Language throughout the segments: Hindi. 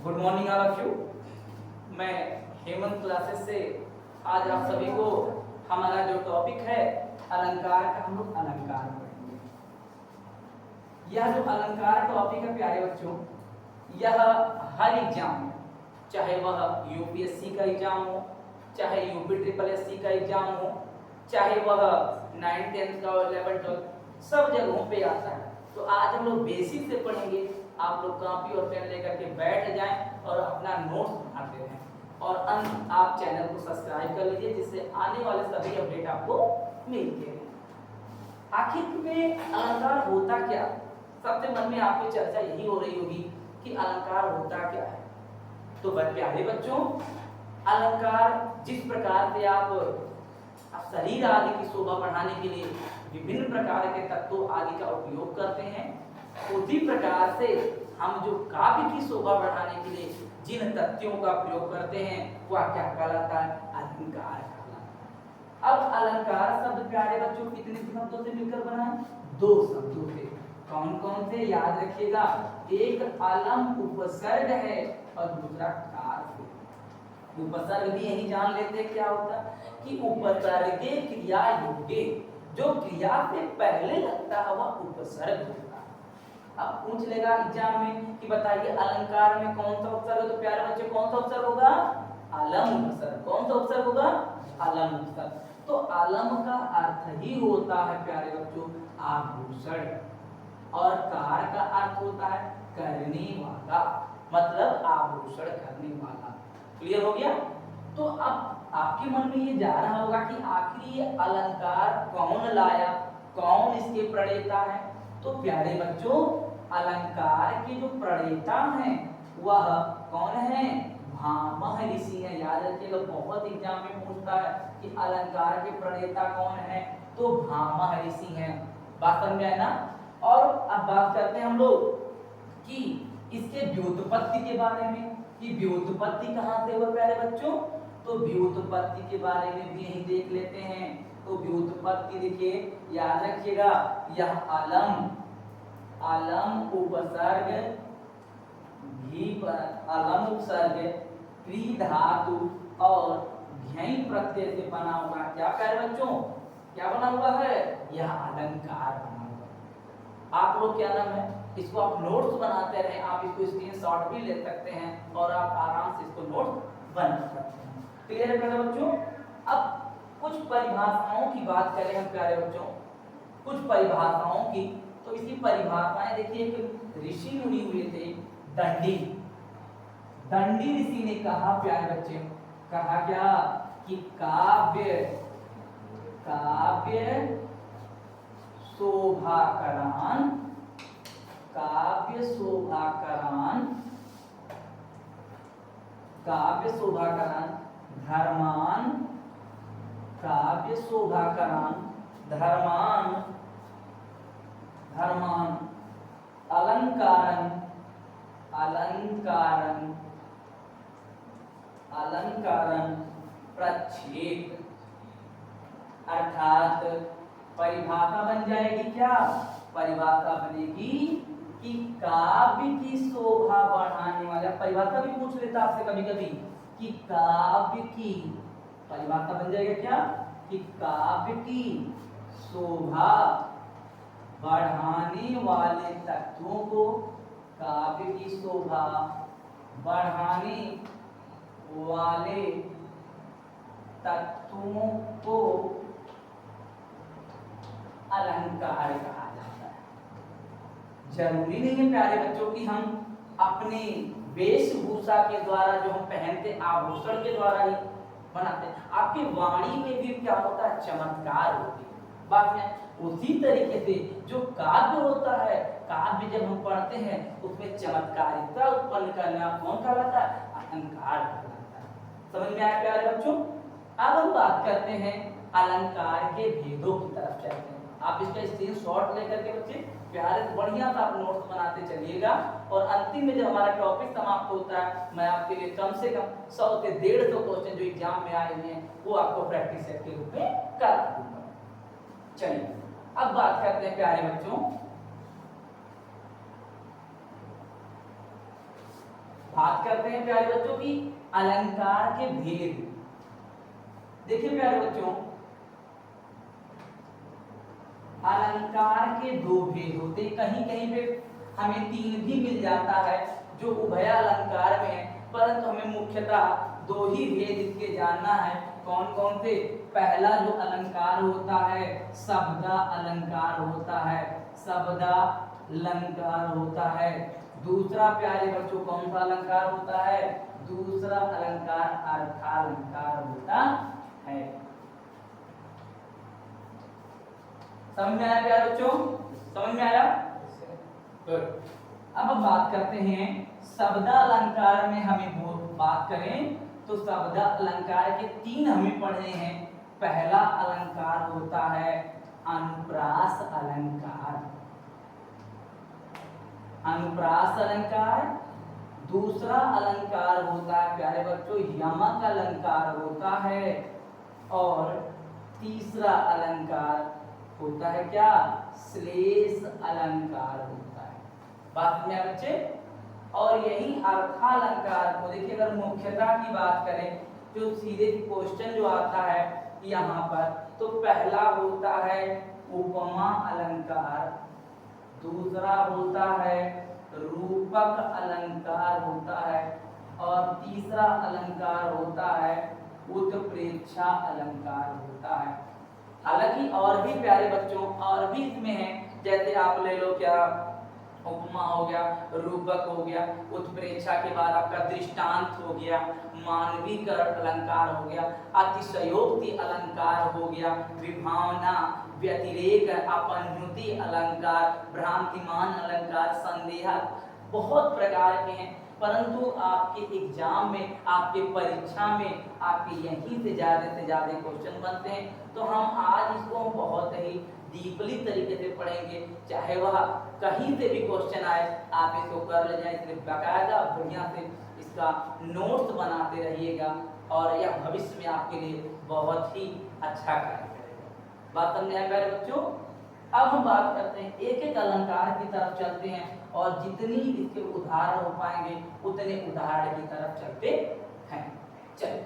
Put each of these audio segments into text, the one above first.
Good morning all of you. मैं हेमंत क्लासेस से आज आप सभी को हमारा जो टॉपिक है अलंकार का, हम लोग अलंकार पढ़ेंगे। यह जो अलंकार टॉपिक है प्यारे बच्चों, यह हर एग्जाम में, चाहे वह यूपीएससी का एग्जाम हो, चाहे यूपी ट्रिपल एससी का एग्जाम हो, चाहे वह 9th 10th का 11th 12th, सब जगहों पे आता है। तो आज हम लोग बेसिक से पढ़ेंगे। आप लोग कॉपी और पेन लेकर के बैठ जाएं और अपना नोट्स बनाते रहें, और अंत आप चैनल को सब्सक्राइब कर लीजिए, जिससे आने वाले सभी अपडेट आपको मिलते रहें। आखिर में अलंकार होता क्या? सबसे मन में आपकी चर्चा यही हो रही होगी कि अलंकार होता क्या है। तो प्यारे बच्चों, अलंकार जिस प्रकार से आप शरीर आदि की शोभा बढ़ाने के लिए विभिन्न प्रकार के तत्वों आदि का उपयोग करते हैं, उसी प्रकार से हम जो काव्य की शोभा बढ़ाने के लिए जिन तत्वों का प्रयोग करते हैं वह क्या कहलाता है? अलंकार कहलाता है। अब अलंकार शब्द प्यारे बच्चों कितने शब्दों से मिलकर बना है? 2 शब्दों से। कौन कौन से? याद रखिएगा, एक अलम उपसर्ग है और दूसरा कार से। उपसर्ग भी यही जान लेते हैं क्या होता है कि उपसर्गे क्रिया योगे, जो क्रिया से पहले लगता है वह उपसर्ग होता है। अब पूछ लेगा एग्जाम में कि बताइए अलंकार में कौन सा उपसर्ग है, तो प्यारे बच्चे कौन सा उपसर्ग होगा? अलम उपसर्ग। कौन सा उपसर्ग होगा? अलम उपसर्ग। तो अलम का अर्थ ही होता है प्यारे बच्चों आभूषण, और कार का अर्थ होता है करने वाला, मतलब आभूषण करने वाला। क्लियर हो गया? तो अब आपके मन में ये जा रहा होगा कि आखिर ये अलंकार कौन लाया, कौन इसके प्रणेता है? तो प्यारे बच्चों, अलंकार के जो प्रणेता हैं वह कौन है? भामह ऋषि है। याद रखिएगा, बहुत एग्जाम में पूछता है कि अलंकार के प्रणेता कौन है, तो भामह ऋषि हैं। बात समझ में आए ना? और अब बात करते हैं हम लोग कि इसके व्युत्पत्ति के बारे में, कि व्युत्पत्ति कहाँ से हुआ प्यारे बच्चों? तो व्युत्पत्ति के बारे में भी यही देख लेते हैं। तो व्युत्पत्ति देखिए, याद रखिएगा, यह अलम, अलम उपसर्ग भी, अलम उपसर्ग प्री धातु और ध्याई प्रत्यय से बना हुआ क्या प्यारे बच्चों? क्या बना हुआ है? यह अलंकार बना हुआ है। आप लोग क्या नाम है, इसको आप नोट्स बनाते रहे, आप इसको स्क्रीनशॉट भी ले सकते हैं और आप आराम से इसको नोट्स बना सकते हैं। क्लियर है प्यारे बच्चों? अब कुछ परिभाषाओं की बात करें हम प्यारे बच्चों, कुछ परिभाषाओं की। तो इसकी परिभाषाएं देखिए, एक ऋषि मुनि हुए थे, दंडी। दंडी ऋषि ने कहा प्यारे बच्चे, कहा क्या कि काव्य, काव्य शोभाकरण, काव्य शोभाकरण, काव्य शोभाकरण धर्मान, काव्य शोभाकरण धर्मान, धर्मान अलंकारन, अलंकारन, अलंकारन प्रच्छेद। अर्थात परिभाषा बन जाएगी क्या? परिभाषा बनेगी कि काव्य की शोभा बढ़ाने वाला, परिभाषा भी पूछ लेता आपसे कभी कभी कि काव्य की, परिभाषा बन जाएगा क्या? कि काव्य की शोभा बढ़ाने वाले तत्वों को, काव्य की शोभा बढ़ाने वाले तत्वों को अलंकार कहा जाता है। जरूरी नहीं है प्यारे बच्चों कि हम अपने वेशभूषा के द्वारा, जो हम पहनते आभूषण के द्वारा ही बनाते हैं। आपकी वाणी में भी क्या होता है? चमत्कार होती है। बात है उसी तरीके से जो काव्य होता है, काव्य जब हम पढ़ते हैं उसमें चमत्कारिता उत्पन्न करना कौन कहलाता है? अलंकार कहलाता है। समझ में आया प्यारे बच्चों? अब हम बात करते हैं अलंकार के भेदों की तरफ चलते हैं। आप इसका स्क्रीनशॉट लेकर के बच्चे प्यारे बढ़िया सा आप नोट्स बनाते चलिएगा, और अंतिम में जब हमारा टॉपिक समाप्त होता है, मैं आपके लिए कम से कम 100 से 150 क्वेश्चन जो एग्जाम में आए हुए हैं वो आपको प्रैक्टिस सेट के रूप में करा दूंगा। चलिए अब बात करते हैं प्यारे बच्चों, बात करते हैं प्यारे बच्चों की अलंकार के भेद। देखिए प्यारे बच्चों, अलंकार के दो भेद होते हैं, कहीं कहीं पे हमें तीन भी मिल जाता है जो उभय अलंकार में है, परंतु हमें मुख्यतः दो ही भेद इसके जानना है। कौन कौन से? पहला जो अलंकार होता है शब्द अलंकार होता है, शब्द अलंकार होता है। दूसरा प्यारे बच्चों कौन सा अलंकार होता है? दूसरा अलंकार अर्थालंकार होता है। समझ में आया प्यारे बच्चों? समझ में आया? गुड। अब हम बात करते हैं शब्द अलंकार में। हमें बात करें तो शब्द अलंकार के तीन हमें पढ़ने हैं। पहला अलंकार होता है अनुप्रास अलंकार, अनुप्रास अलंकार। दूसरा अलंकार होता है प्यारे बच्चों यमक अलंकार होता है, और तीसरा अलंकार होता है क्या? श्लेष अलंकार होता है। बात में बच्चे, और यही अर्थालंकार को देखिए, अगर मुख्यता की बात करें जो सीधे क्वेश्चन जो आता है यहाँ पर, तो पहला होता है उपमा अलंकार, दूसरा होता है रूपक अलंकार होता है, और तीसरा अलंकार होता है उत्प्रेक्षा अलंकार होता है। हालांकि और भी प्यारे बच्चों और भी इसमें है, जैसे आप ले लो क्या, उपमा हो गया, रूपक हो गया, उत्प्रेक्षा के बाद आपका दृष्टांत हो गया, मानवीकरण अलंकार हो गया, अतिशयोक्ति अलंकार हो गया, विभावना, व्यतिरेक, अपन्युति अलंकार, भ्रांतिमान अलंकार, संदेह, बहुत प्रकार के हैं। परंतु आपके एग्जाम में, आपके परीक्षा में आपके यहीं से ज्यादा क्वेश्चन बनते हैं, तो हम आज इसको बहुत ही डीपली तरीके से पढ़ेंगे। चाहे वह कहीं से भी क्वेश्चन आए, आप इसको कर ले जाए, इसलिए बाकायदा बढ़िया से इसका नोट्स बनाते रहिएगा, और यह भविष्य में आपके लिए बहुत ही अच्छा कार्य करेगा। बात समझ आया प्यारे बच्चों? अब हम बात करते हैं एक एक अलंकार की तरफ चलते हैं, और जितनी इसके उदाहरण हो पाएंगे उतने उदाहरण की तरफ चलते हैं। चलिए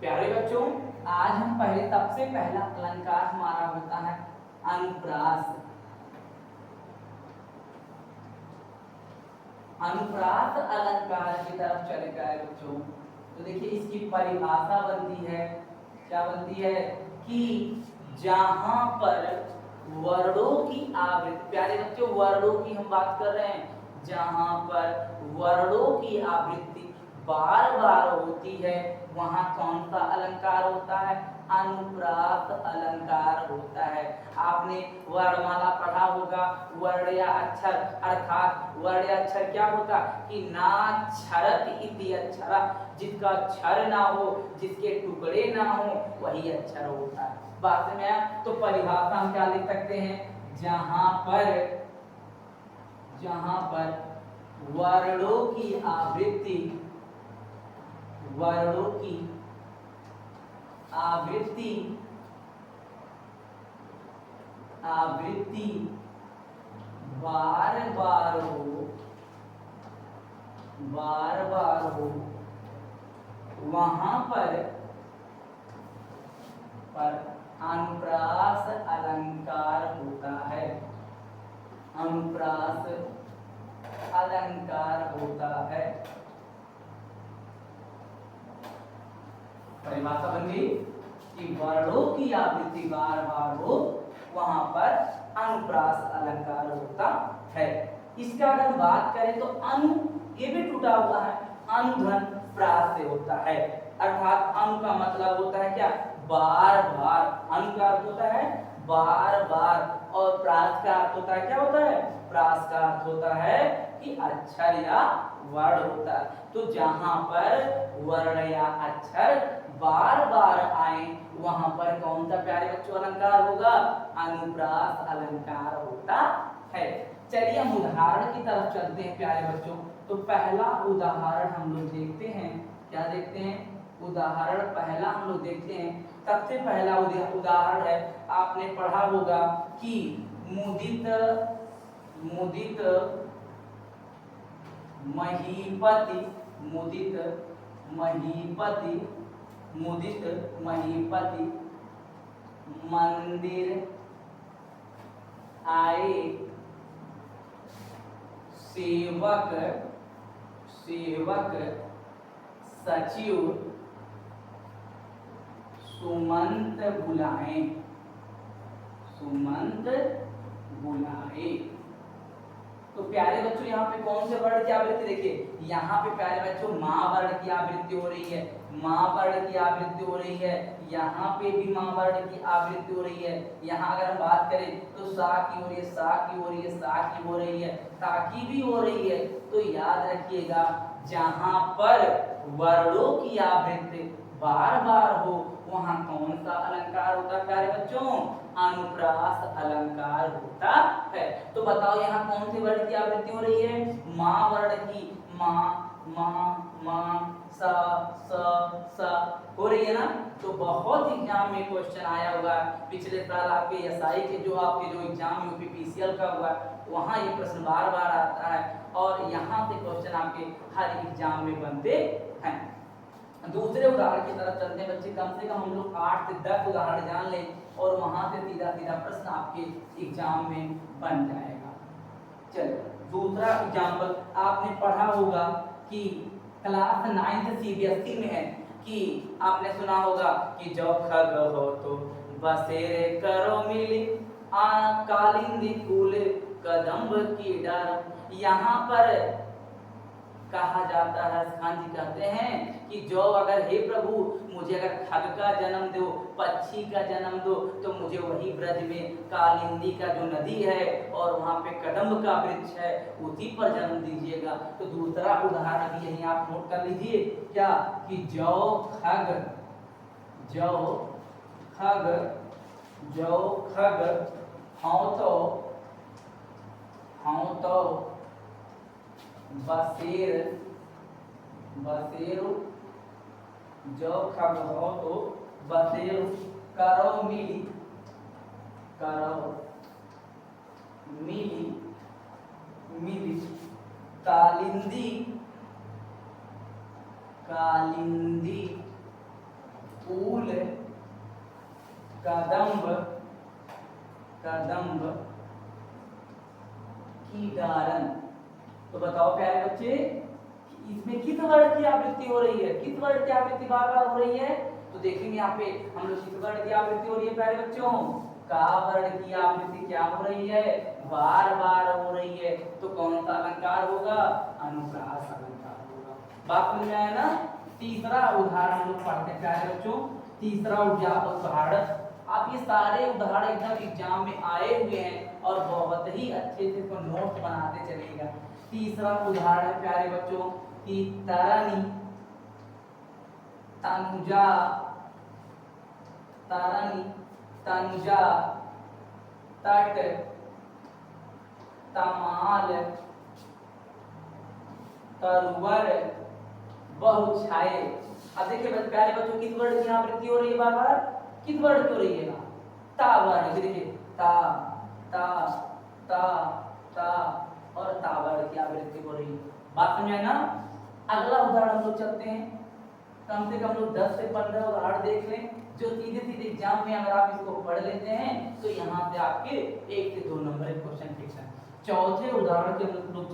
प्यारे बच्चों, आज हम सबसे पहला अलंकार हमारा होता है अनुप्रास। अनुप्रास अलंकार की तरफ चले गए बच्चों, तो देखिए इसकी परिभाषा बनती है, क्या बनती है कि जहां पर वर्णों की आवृत्ति, प्यारे बच्चों वर्णों की हम बात कर रहे हैं, जहां पर वर्णों की आवृत्ति बार बार होती है, वहां कौन सा अलंकार होता है? अनुप्रास अलंकार होता है। आपने वर्णमाला पढ़ा होगा, वर्ण या अक्षर, अर्थात वर्ण या अक्षर क्या होता कि ना क्षरत इति अक्षरा, जिसका क्षर ना हो, जिसके टुकड़े ना हो, वही अक्षर होता है। बात में तो परिभाषा हम क्या लिख सकते हैं? जहां पर वर्णों की आवृत्ति, वर्णों की आवृत्ति बार बार हो, वहां पर अनुप्रास अलंकार होता है, अनुप्रास अलंकार होता है। परिभाषा बन गई कि वर्णों की आवृत्ति बार बार हो, वहां पर अनुप्रास अलंकार होता है। इसका अगर बात करें तो अनु, ये भी टूटा हुआ है, अनुध्वन प्रास से होता है, अर्थात अनु का मतलब होता है क्या? बार बार। अनु का अर्थ होता है बार बार, और प्रास का अर्थ होता है क्या होता है? प्रास का अर्थ होता है कि अक्षर या वर्ण होता है। तो जहां पर वर्ण या अक्षर बार बार आए, वहां पर कौन सा प्यारे बच्चों अलंकार होगा? अनुप्रास अलंकार होता है। चलिए हम उदाहरण की तरफ चलते हैं प्यारे बच्चों। तो पहला उदाहरण हम लोग देखते हैं, क्या देखते हैं? उदाहरण पहला हम लोग देखते हैं। सबसे पहला उदाहरण है, आपने पढ़ा होगा कि मुदित मुदित महीपति मुदित महीपति मुदित महीपति मंदिर आए, सेवक सचिव सुमंत बुलाए, सुमंत बुलाए। तो प्यारे बच्चों यहाँ पे कौन से वर्ण की आवृत्ति देखिए, यहाँ पे प्यारे बच्चों माँ वर्ण की आवृत्ति हो रही है, माँ वर्ण की आवृत्ति हो रही है, यहाँ पे भी माँ वर्ण की आवृत्ति हो रही है। यहाँ अगर हम बात करें तो सा की हो रही है, सा की हो रही है, सा की हो रही है, ता की भी हो रही है। तो याद रखिएगा, जहाँ पर वर्णों की आवृत्ति बार बार हो वहाँ कौन सा अलंकार होता है प्यारे बच्चों? अनुप्रास अलंकार होता है। तो बताओ यहाँ कौन से वर्ण की आवृत्ति हो रही है? माँ वर्ण की, माँ माँ माँ सा सा हो रही है ना। तो बहुत एग्जाम में क्वेश्चन आया होगा पिछले साल आपके एसआई के जो एग्जाम यूपीपीसीएल का हुआ, वहाँ ये प्रश्न बार बार आता है और यहाँ से क्वेश्चन आपके हर एग्जाम में बनते हैं। दूसरे उदाहरण की तरफ चलते हैं बच्चे, कम से कम हम लोग 8 से 10 उदाहरण जान लें और वहां से सीधा सीधा प्रश्न आपके एग्जाम में बन जाएगा। चलिए दूसरा एग्जाम्पल, आपने पढ़ा होगा कि क्लास 9 सीबीएसई में है कि आपने सुना होगा कि जो खग हो तो बसेरे करो मिली कालिंदी फूल कदम्ब की डर। यहाँ पर कहा जाता है, खान जी कहते हैं कि जो अगर हे प्रभु मुझे अगर खग का जन्म दो, पक्षी का जन्म दो, तो मुझे वही ब्रज में कालिंदी का जो नदी है और वहाँ पे कदम्ब का वृक्ष है उसी पर जन्म दीजिएगा। तो दूसरा उदाहरण भी यही आप नोट कर लीजिए, क्या कि जो खग हाँ तो बसेरो जो खग हो तो बसेरो करो मिली कालिंदी फूल कदम्ब की डारन। तो बताओ प्यारे बच्चे इसमें किस वर्ण की आवृत्ति हो रही है, किस वर्ण की आवृत्ति बार बार हो रही है? तो देखेंगे यहाँ पे हम लोग किस वर्ण की आवृत्ति हो रही है प्यारे बच्चों? का वर्ण की आवृत्ति क्या हो रही है? बार बार हो रही है। तो कौन सा अलंकार होगा? अनुप्रास अलंकार होगा। बात समझ में आया ना। तीसरा उदाहरण हम लोग पढ़ते हैं प्यारे बच्चों। तीसरा उदाहरण, आप ये सारे उदाहरण एकदम एग्जाम में आए हुए हैं और बहुत ही अच्छे से इसको नोट बनाते चलेगा। तीसरा उदाहरण है प्यारे बच्चों कि तरनी तनुजा तट तमाल तरुवर बहुछाए। अब देखिए प्यारे बच्चों किस वर्ण की आवृत्ति हो रही है बार बार? किस वर्ण की हो रही है? ता वर्ण। देखिए ता ता ता ता और ता वर्ण की आवृत्ति हो रही है। बात समझ आए ना। अगला उदाहरण हम लोग चलते हैं, कम से कम लोग 10 से 15 उदाहरण देख लें जो सीधे सीधे एग्जाम में अगर आप इसको पढ़ लेते हैं तो यहाँ से आपके 1 से 2 नंबर क्वेश्चन फिक्स है। चौथे उदाहरण के हम लोग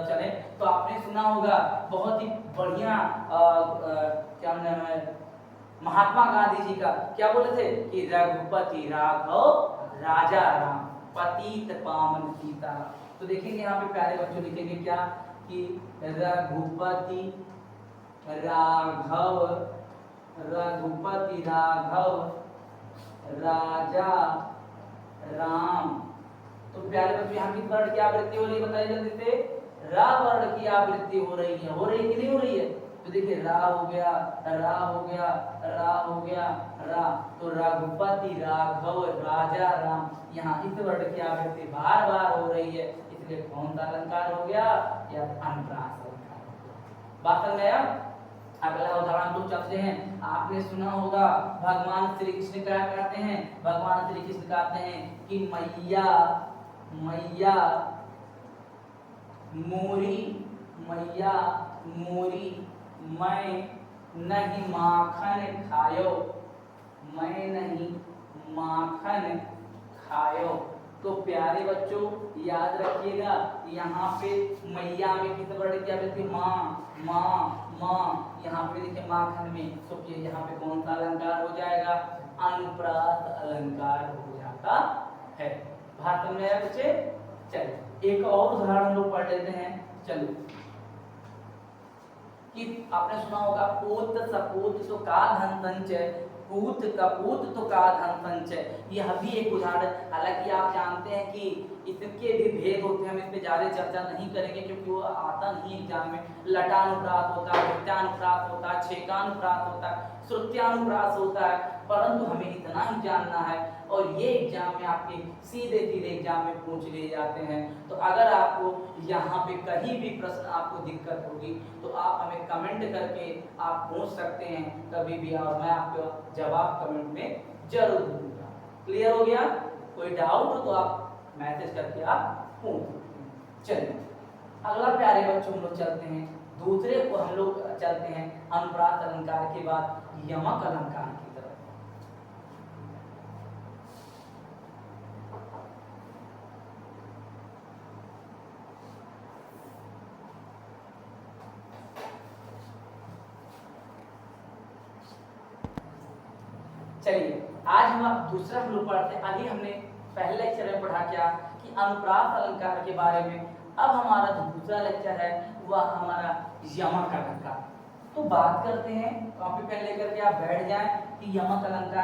चले तो आपने सुना होगा बहुत ही बढ़िया क्या नाम है महात्मा गांधी जी का, क्या बोले थे कि रघुपति राघव राजा राम पतित पावन सीता। तो देखेंगे यहाँ पे प्यारे बच्चों लिखेंगे क्या कि रघुपति राघव राजा राम। तो प्यारे बच्चों यहाँ किस वर्ण की आवृत्ति हो रही है बताइए जल्दी से? रा वर्ण की आवृत्ति हो रही है। हो रही है कि नहीं हो रही है? तो देखिए रा हो गया, रा हो गया, रा हो गया, रा। तो रघुपति राघव राजा राम, यहाँ इस वर्ण की आवृत्ति बार बार हो रही है, इसलिए कौन सा अलंकार हो गया? या अनुप्रास अलंकार हो गया। बात समझ में आया? अगला उदाहरण तो चलते हैं। आपने सुना होगा भगवान श्री कृष्ण क्या कहते हैं? भगवान श्री कृष्ण कहते हैं कि मैया मैया मोरी मैया मोरी मैं नहीं माखन खायो, मैं नहीं माखन खायो। तो प्यारे बच्चों याद रखिएगा यहाँ पे मैया में किस वर्ड क्या बोलती है? माँ माँ माँ। यहाँ पे देखिए माखन में, तो यहाँ पे कौन सा अलंकार हो जाएगा? अनुप्रास अलंकार हो जाता है। बात समझ में आया बच्चे? चलिए एक और उदाहरण लोग पढ़ लेते हैं। चलो कि आपने सुना होगा पूत सपूत तो का धन संचय, पूत कपूत तो का धन संचय। यह भी एक उदाहरण, हालांकि आप जानते हैं कि इसके भी भेद होते हैं, हम इस पे ज्यादा चर्चा नहीं करेंगे क्योंकि वो आता नहीं एग्जाम में। लटानुप्रास होता है, वृत्तानुप्रास होता है, छेकानुप्रास होता है, श्रुत्यानुप्रास होता है, परंतु हमें इतना ही जानना है और ये एग्जाम में आपके सीधे सीधे एग्जाम में पूछ लिए जाते हैं। तो अगर आपको यहाँ पे कहीं भी प्रश्न आपको दिक्कत होगी तो आप हमें कमेंट करके आप पूछ सकते हैं कभी भी, और मैं आपको जवाब कमेंट में जरूर दूंगा। क्लियर हो गया? कोई डाउट हो तो आप मैसेज करके आप पूछ सकते हैं। चलिए अगला प्यारे बच्चों हम लोग चलते हैं, दूसरे को हम लोग चलते हैं अनुप्रास अलंकार के बाद यमक अलंकार की तरफ। चलिए आज हम दूसरा हम लोग पढ़ते हैं। अभी हमने पहले लेक्चर में पढ़ा क्या कि अनुप्रास अलंकार के बारे में। अब हमारा जो दूसरा लेक्चर है वह हमारा यमक अलंकार। तो बात करते हैं, कॉपी पेन लेकर के आप बैठ जाएं कि यमक अलंकार